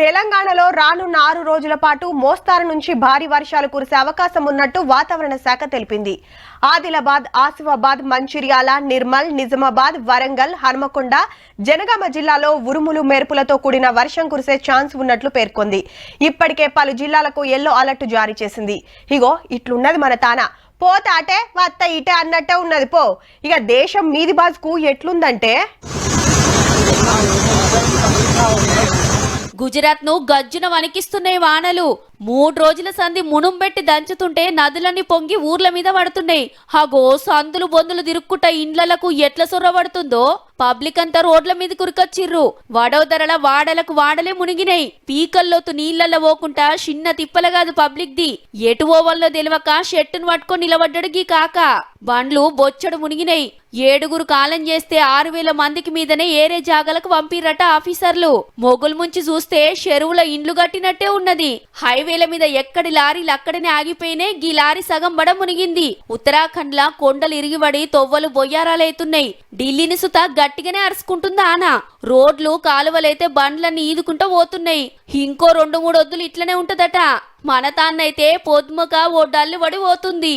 తెలంగాణలో రానున్న 6 రోజుల పాటు మోస్తారు నుంచి భారీ వర్షాలు కురిసే అవకాశం ఉన్నట్టు వాతావరణ శాఖ తెలిపింది. ఆదిలాబాద్, ఆసిఫాబాద్, మంచిర్యాల, నిర్మల్, నిజామాబాద్, వరంగల్, హన్మకొండ, జనగామ జిల్లాలో ఉరుములు మెరుపులతో కూడిన వర్షం కురిసే ఛాన్స్ ఉన్నట్లు పేర్కొంది. ఇప్పటికే పలు జిల్లాలకు యెల్లో అలర్ట్ జారీ చేసింది. ఇగో ఇట్లున్నది మన తాన. పోత అటే వత్త ఇటే అన్నట్టే ఉన్నది పో. ఇక దేశం మీది బాజుకు ఎట్లుందంటే గుజరాత్ ను గజ్జున వణికిస్తున్నాయి వానలు. 3 రోజుల సంధి మునుంబెట్టి దంచుతుంటే నదులన్నీ పొంగి ఊర్ల మీద పడుతున్నాయి. హగో సందులు బొందులు తిరుక్కుంట ఇండ్లకు ఎట్ల సొర్రబడుతుందో పబ్లిక్ అంతా రోడ్ల మీద కురికొచ్చిర్రు. వడోదరల వాడలకు వాడలే మునిగినాయి. పీకల్లోతు నీళ్లలో పోకుండా చిన్న తిప్పల కాదు పబ్లిక్ ది. ఎటు ఓవల్లో తెలియక షెట్టును పట్టుకొని నిలబడ్డాడు గీ కాక. బండ్లు బొచ్చడు మునిగినాయి. 7 కాలం చేస్తే 6,000 మందికి మీదనే ఏరే జాగలకు పంపిరట ఆఫీసర్లు. మొగులు ముంచి చూస్తే చెరువుల ఇండ్లు కట్టినట్టే ఉన్నది. హైవేల మీద ఎక్కడి లారీలు అక్కడనే ఆగిపోయినాయి. గీ లారీ సగం బడ మునిగింది. ఉత్తరాఖండ్ లా కొండలు ఇరిగిబడి తొవ్వలు బొయ్యారాలైతున్నాయి. ఢిల్లీని సుత గట్టిగానే అరుచుకుంటుందా ఆనా. రోడ్లు కాలువలైతే బండ్లన్నీ ఈదుకుంటూ పోతున్నాయి. ఇంకో 2-3 వద్దులు ఇట్లనే ఉంటదట. మన తాన్నైతే పొద్దుముక ఓ డల్లు పడి పోతుంది.